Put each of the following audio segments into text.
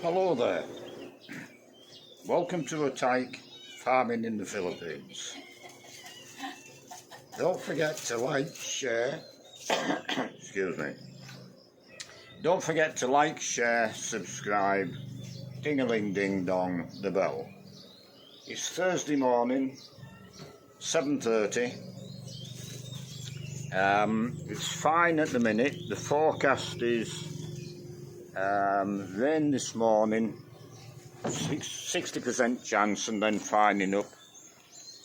Hello there, welcome to a tyke farming in the Philippines. Don't forget to like, share, excuse me. Don't forget to like, share, subscribe, ding-a-ling-ding-dong, the bell. It's Thursday morning, 7:30. It's fine at the minute. The forecast is rain this morning, 60% chance, and then fining up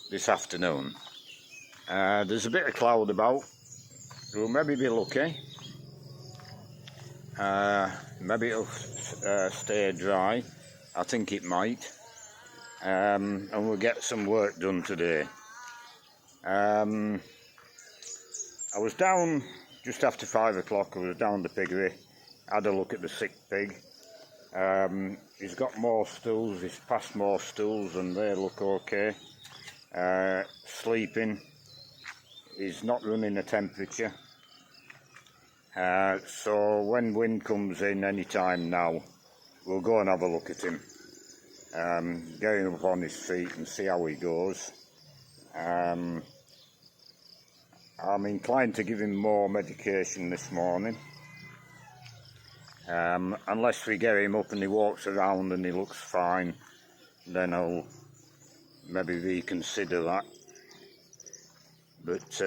this afternoon. There's a bit of cloud about. We'll maybe be lucky. Maybe it'll stay dry. I think it might. And we'll get some work done today. I was down just after 5 o'clock. I was down the piggery. Had a look at the sick pig. He's got more stools. He's passed more stools and they look okay. Sleeping. He's not running a temperature. So when wind comes in any time now, we'll go and have a look at him. Get him up on his feet and see how he goes. I'm inclined to give him more medication this morning. Unless we get him up and he walks around and he looks fine, then I'll maybe reconsider that. But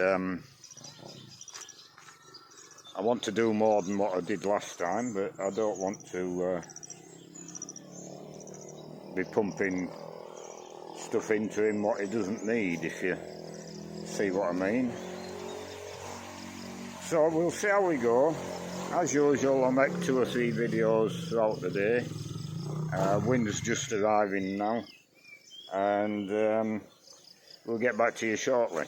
I want to do more than what I did last time, but I don't want to be pumping stuff into him what he doesn't need, if you see what I mean. So we'll see how we go. As usual, I'll make 2 or 3 videos throughout the day. Wind's just arriving now, and we'll get back to you shortly.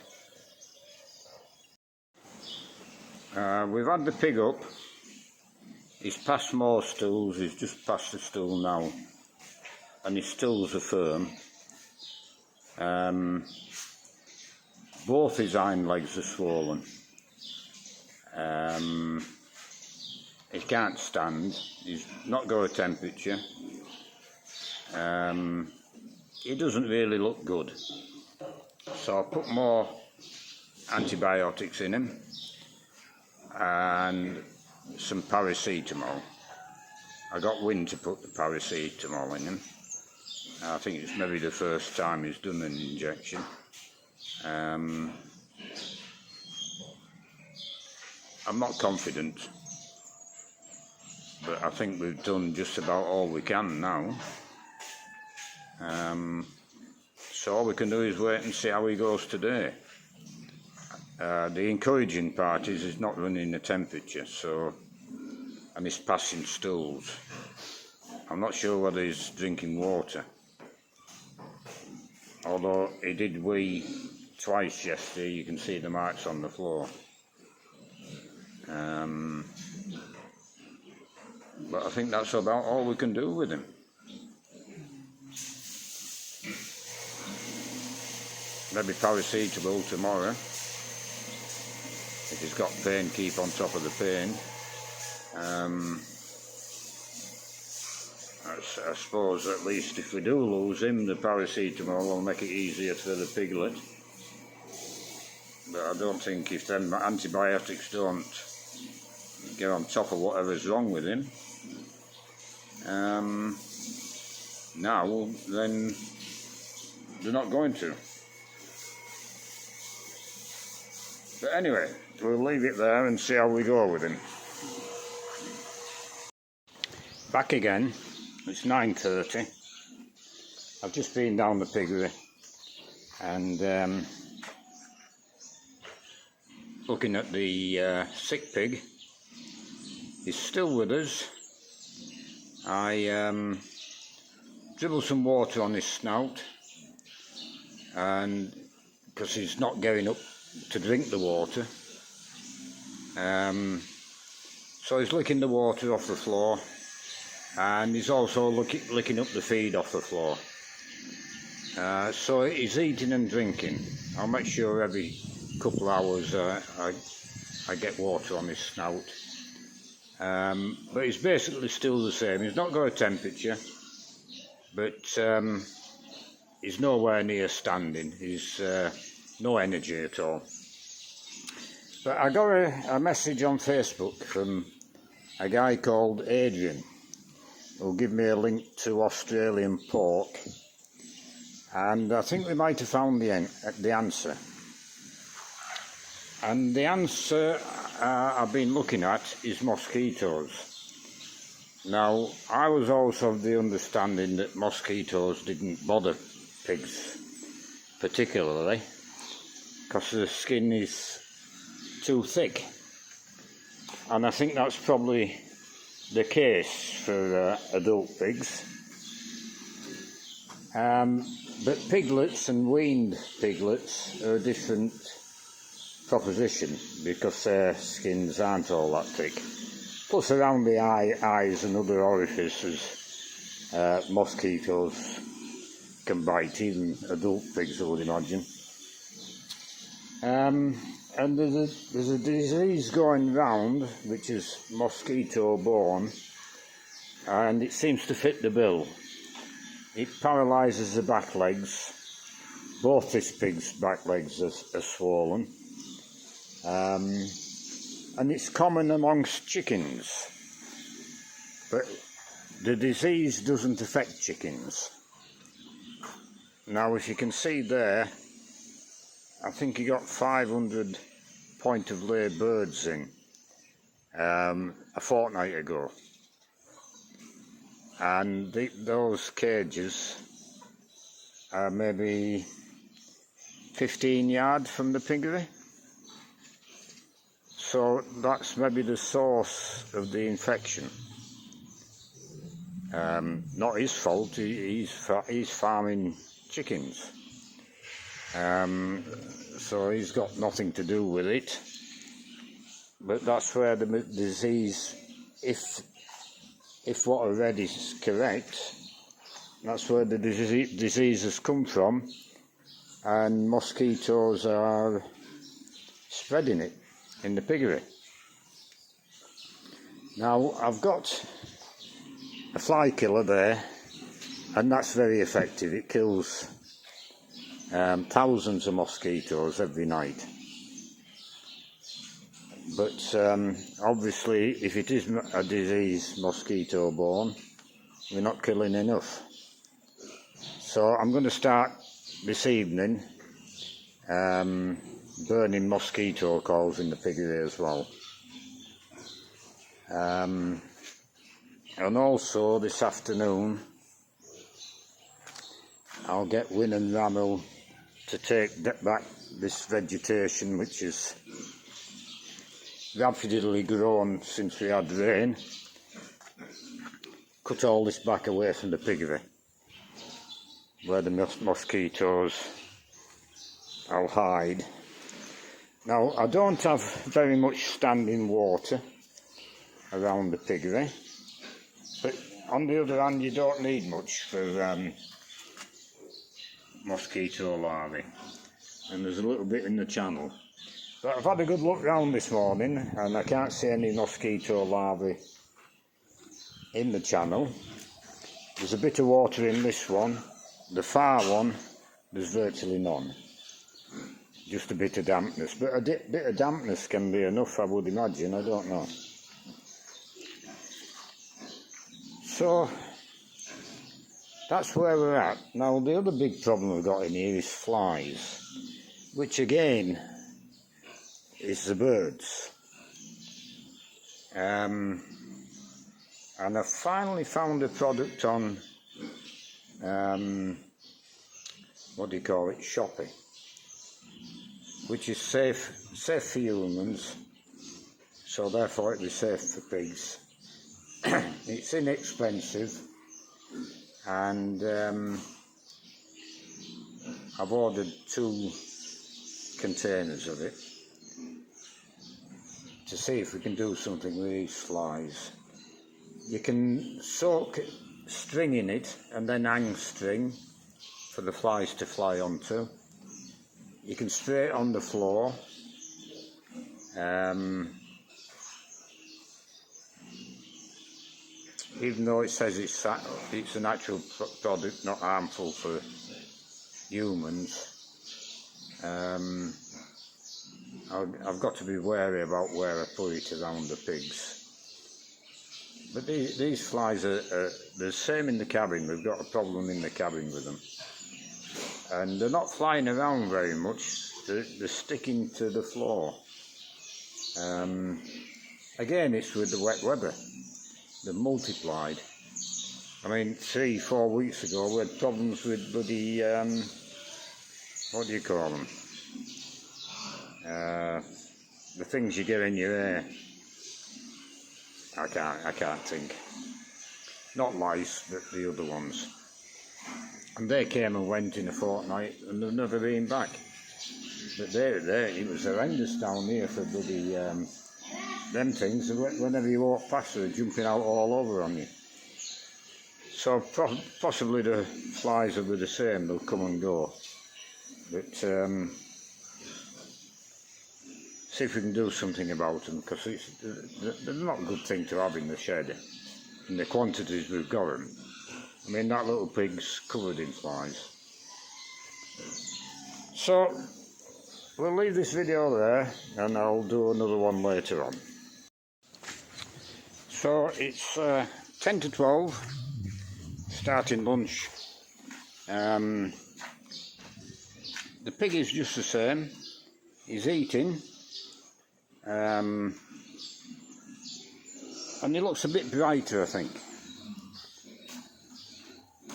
We've had the pig up. He's passed more stools. He's just passed the stool now, and his stools are firm. Both his hind legs are swollen. He can't stand. He's not got a temperature. He doesn't really look good. So I'll put more antibiotics in him and some paracetamol. I got wind to put the paracetamol in him. I think it's maybe the first time he's done an injection. I'm not confident, but I think we've done just about all we can now. So all we can do is wait and see how he goes today. The encouraging part is he's not running a temperature, and he's passing stools. I'm not sure whether he's drinking water, although he did wee twice yesterday. You can see the marks on the floor. But I think that's about all we can do with him. Maybe paracetamol tomorrow. If he's got pain, keep on top of the pain. I suppose at least if we do lose him, the paracetamol will make it easier for the piglet. But I don't think if them antibiotics don't get on top of whatever's wrong with him now, then they're not going to. But anyway, we'll leave it there and see how we go with him. Back again. It's 9:30. I've just been down the piggery and looking at the sick pig. He's still with us. I dribbled some water on his snout, and because he's not getting up to drink the water, so he's licking the water off the floor, and he's also licking up the feed off the floor. So he's eating and drinking. I'll make sure every couple of hours I get water on his snout. but it's basically still the same. He's not got a temperature, but he's nowhere near standing. He's no energy at all. But I got a message on Facebook from a guy called Adrian, who'll give me a link to Australian pork, and I think we might have found the answer. And the answer I've been looking at is mosquitoes. Now, I was also of the understanding that mosquitoes didn't bother pigs particularly because the skin is too thick, and I think that's probably the case for adult pigs. But piglets and weaned piglets are a different proposition because their skins aren't all that thick. Plus, around the eyes and other orifices, mosquitoes can bite, even adult pigs, I would imagine. And there's a disease going round which is mosquito-borne, and it seems to fit the bill. It paralyses the back legs. Both this pig's back legs are swollen. And it's common amongst chickens, but the disease doesn't affect chickens. Now, if you can see there, I think he got 500 point of lay birds in a fortnight ago, and those cages are maybe 15 yards from the piggery. So that's maybe the source of the infection. Not his fault. He's farming chickens, so he's got nothing to do with it. But that's where the disease, if what I read is correct, that's where the disease has come from, and mosquitoes are spreading it in the piggery. Now, I've got a fly killer there, and that's very effective. It kills thousands of mosquitoes every night. But obviously, if it is a disease mosquito-borne, we're not killing enough. So I'm going to start this evening burning mosquito coils in the piggery as well. And also this afternoon I'll get Win and Rammel to take back this vegetation which is rapidly grown since we had rain. Cut all this back away from the piggery where the mosquitoes I'll hide. Now, I don't have very much standing water around the piggery, but on the other hand, you don't need much for mosquito larvae, and there's a little bit in the channel. But I've had a good look round this morning, and I can't see any mosquito larvae in the channel. There's a bit of water in this one. The far one, there's virtually none. Just a bit of dampness, but a bit of dampness can be enough, I would imagine. I don't know. So that's where we're at. Now, the other big problem we've got in here is flies, which again is the birds. And I finally found a product on what do you call it, Shopee, which is safe for humans, so therefore it'll be safe for pigs. It's inexpensive, and I've ordered 2 containers of it to see if we can do something with these flies. You can soak string in it and then hang string for the flies to fly onto. You can spray it on the floor, even though it says it's a natural product, not harmful for humans, I've got to be wary about where I put it around the pigs. But these flies are the same in the cabin. We've got a problem in the cabin with them. And they're not flying around very much. They're sticking to the floor. Again, it's with the wet weather. They've multiplied. I mean, 3-4 weeks ago, we had problems with bloody, what do you call them? The things you get in your hair. I can't think. Not lice, but the other ones. And they came and went in a fortnight, and they've never been back. But it was horrendous down here for bloody them things. Whenever you walk past, they're jumping out all over on you. So possibly the flies will be the same. They'll come and go. But see if we can do something about them, because they're not a good thing to have in the shed in the quantities we've got them. I mean, that little pig's covered in flies. So we'll leave this video there, and I'll do another one later on. So it's 10 to 12, starting lunch. The pig is just the same. He's eating. And he looks a bit brighter, I think.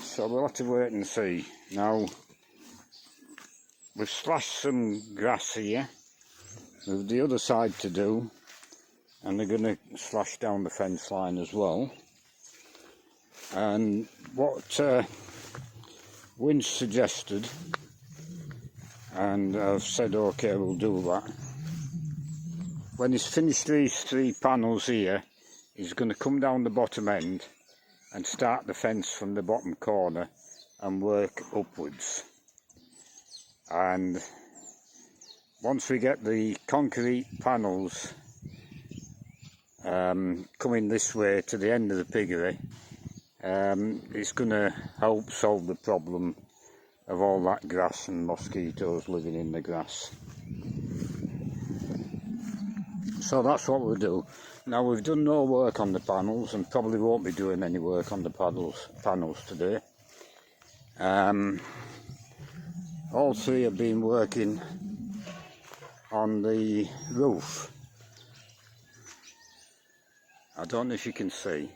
So we'll have to wait and see. Now, we've slashed some grass here. With the other side to do. And they're going to slash down the fence line as well. And what Win's suggested, and I've said okay, we'll do that. When he's finished these 3 panels here, he's going to come down the bottom end and start the fence from the bottom corner and work upwards. And once we get the concrete panels coming this way to the end of the piggery, it's going to help solve the problem of all that grass and mosquitoes living in the grass. So that's what we'll do. Now, we've done no work on the panels and probably won't be doing any work on the panels today. All 3 have been working on the roof. I don't know if you can see.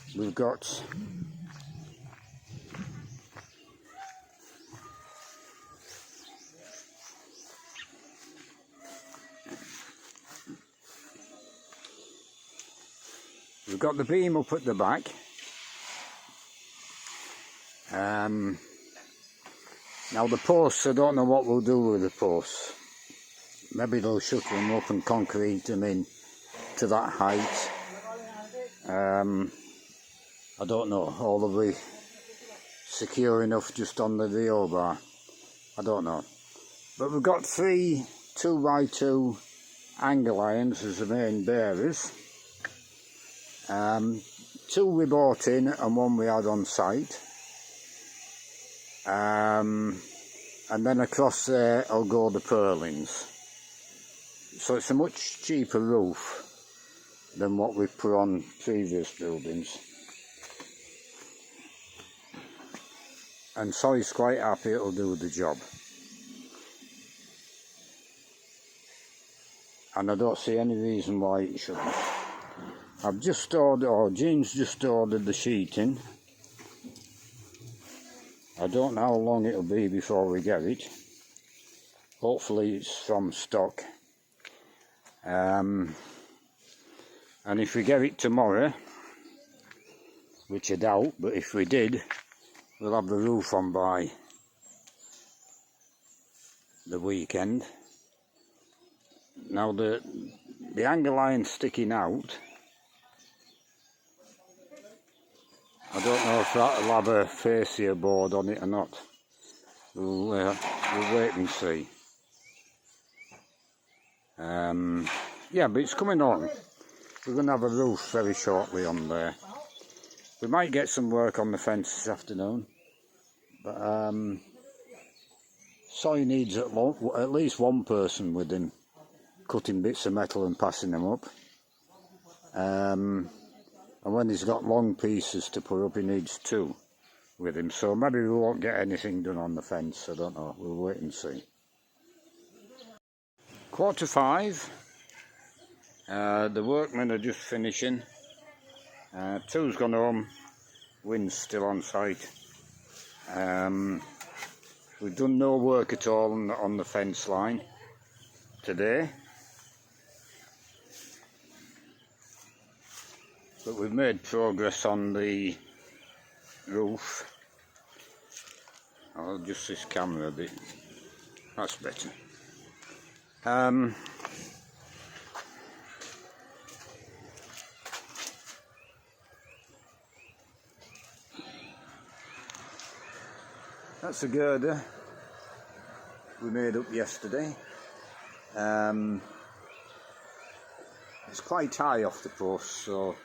We've got the beam up at the back. Now the posts, I don't know what we'll do with the posts. Maybe they'll shut them up and concrete them in to that height. I don't know, or they'll be secure enough just on the VO bar. I don't know. But we've got 3 2x2 angle irons as the main bearers. 2 we bought in and 1 we had on site. And then across there I'll go the purlins. So it's a much cheaper roof than what we put on previous buildings. And Solly's quite happy it'll do the job. And I don't see any reason why it shouldn't. I've just ordered, or Jean's just ordered the sheeting. I don't know how long it'll be before we get it. Hopefully it's from stock. And if we get it tomorrow, which I doubt, but if we did, we'll have the roof on by the weekend. Now the angle iron sticking out, I don't know if that'll have a fascia board on it or not. We'll wait and see. Yeah, but it's coming on. we're going to have a roof very shortly on there. We might get some work on the fence this afternoon, but Soy needs at least one person with him cutting bits of metal and passing them up. And when he's got long pieces to put up, he needs two with him. So maybe we won't get anything done on the fence, I don't know, we'll wait and see. 4:45, the workmen are just finishing. Two's gone home, Wynn's still on site. We've done no work at all on the fence line today, but we've made progress on the roof. I'll adjust this camera a bit, that's better. That's a girder we made up yesterday. It's quite high off the post, so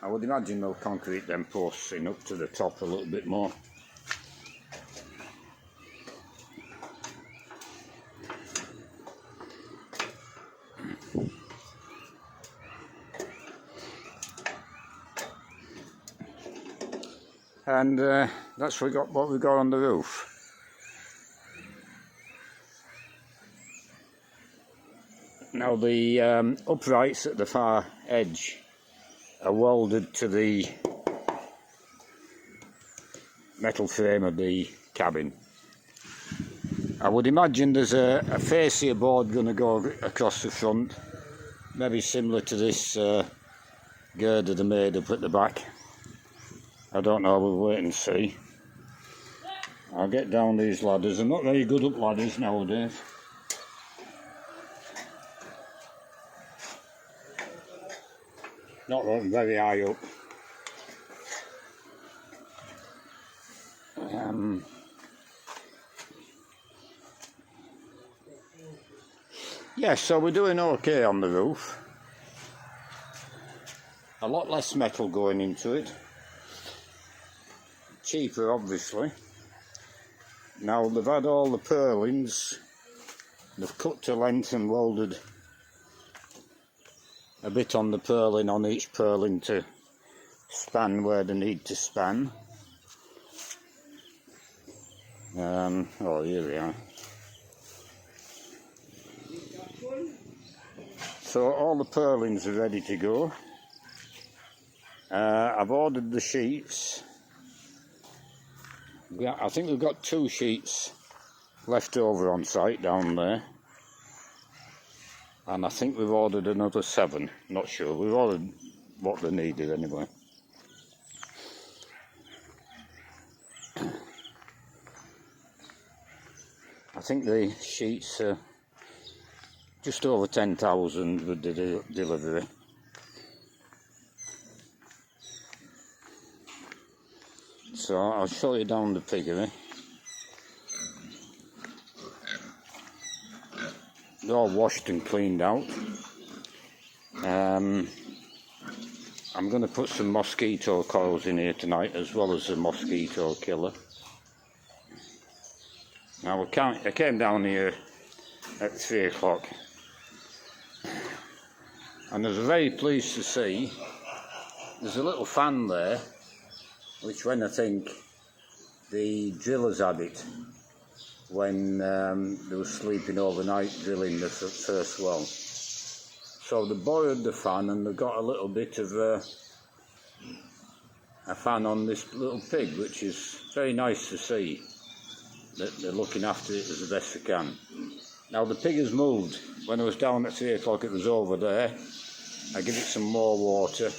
I would imagine they'll concrete them posts in up to the top a little bit more. And that's what we got on the roof. Now the uprights at the far edge are welded to the metal frame of the cabin. I would imagine there's a fascia board going to go across the front, maybe similar to this girder they made up at the back. I don't know, we'll wait and see. I'll get down these ladders. I'm not very good up ladders nowadays. Not very high up. Yeah, so we're doing okay on the roof. A lot less metal going into it. Cheaper, obviously. Now they've had all the purlins, they've cut to length and welded a bit on the purlin, on each purlin, to span where they need to span. Oh, here we are. So all the purlins are ready to go. I've ordered the sheets. Yeah, I think we've got 2 sheets left over on site down there, and I think we've ordered another 7, not sure, we've ordered what they needed anyway. I think the sheets are just over 10,000 with the delivery. So I'll show you down the piggery. They're all washed and cleaned out. I'm going to put some mosquito coils in here tonight, as well as a mosquito killer. Now I came down here at 3 o'clock, and I was very pleased to see there's a little fan there, which when I think the drillers had it when they were sleeping overnight drilling the first well. So they borrowed the fan, and they got a little bit of a fan on this little pig, which is very nice to see that they're looking after it as the best they can. Now the pig has moved. When I was down at 3 o'clock it was over there. I give it some more water,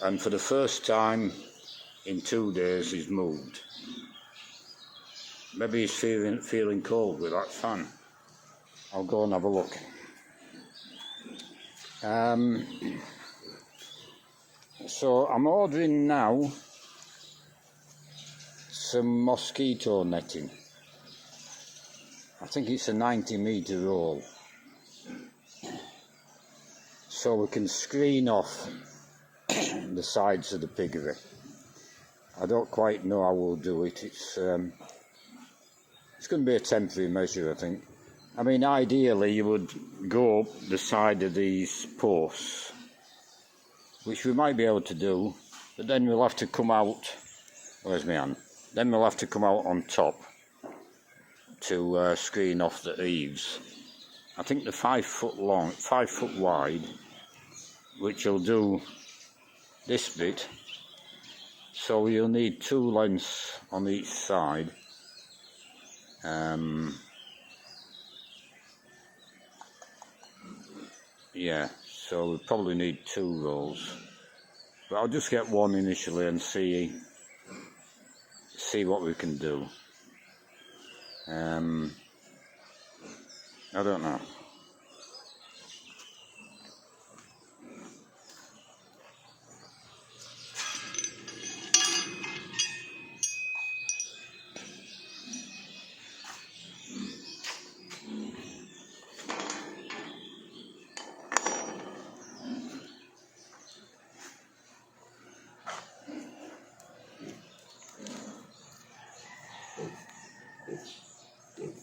and for the first time in 2 days he's moved. Maybe he's feeling cold with that fan. I'll go and have a look. So I'm ordering now some mosquito netting. I think it's a 90-metre roll. so we can screen off the sides of the piggery. I don't quite know how we'll do it. It's going to be a temporary measure, I think. I mean, ideally you would go up the side of these posts, which we might be able to do, but then we'll have to come out, where's my hand? Then we'll have to come out on top to screen off the eaves. I think they're 5 foot long, 5 foot wide, which will do this bit. So you'll need 2 lengths on each side. Yeah, so we probably need 2 rolls. But I'll just get one initially and see what we can do. I don't know.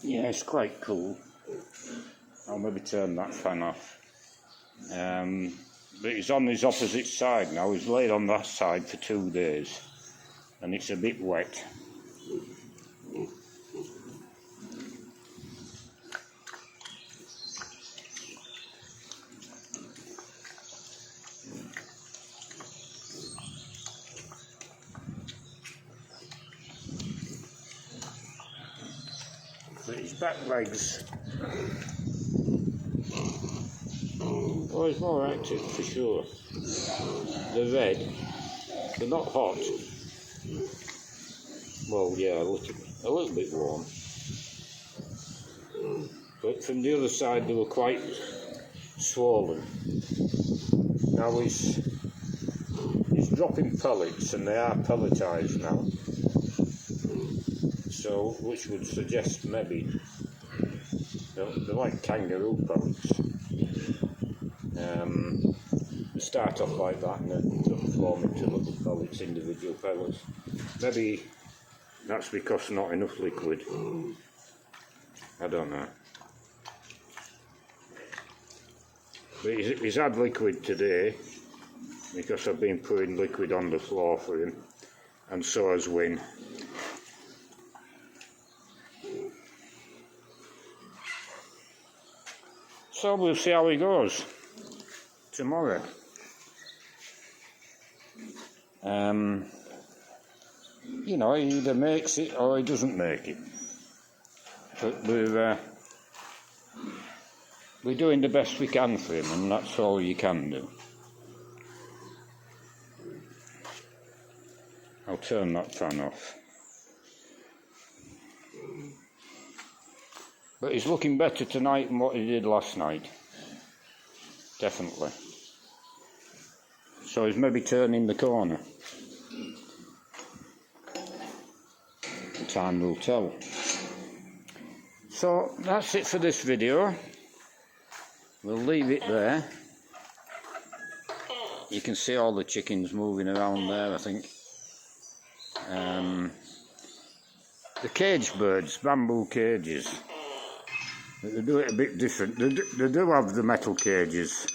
Yeah, it's quite cool. I'll maybe turn that fan off. But he's on his opposite side now. He's laid on that side for 2 days, and it's a bit wet. But his back legs, oh, he's more active for sure. They're red, they're not hot. Well, yeah, a little bit warm. But from the other side they were quite swollen. Now he's dropping pellets, and they are pelletized now. So, which would suggest maybe they're like kangaroo pellets. They start off like that and then they'll form into little pellets, individual pellets. Maybe that's because not enough liquid. I don't know. But he's had liquid today because I've been putting liquid on the floor for him, and so has Win. So we'll see how he goes tomorrow. You know, he either makes it or he doesn't make it. But we're doing the best we can for him, and that's all you can do. I'll turn that fan off. But he's looking better tonight than what he did last night. Definitely. So he's maybe turning the corner. Time will tell. So that's it for this video. We'll leave it there. You can see all the chickens moving around there, I think. The cage birds, bamboo cages. They do it a bit different. They do have the metal cages,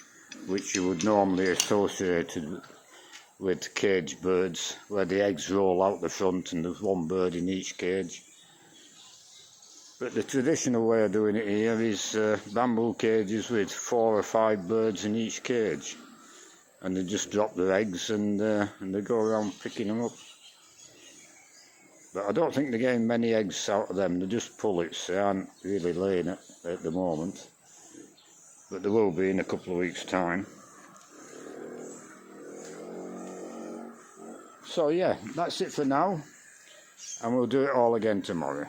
which you would normally associate with cage birds, where the eggs roll out the front and there's 1 bird in each cage. But the traditional way of doing it here is bamboo cages with 4 or 5 birds in each cage, and they just drop their eggs and they go around picking them up. But I don't think they're getting many eggs out of them. They're just pullets. They aren't really laying at the moment, but they will be in a couple of weeks' time. So yeah, that's it for now, and we'll do it all again tomorrow.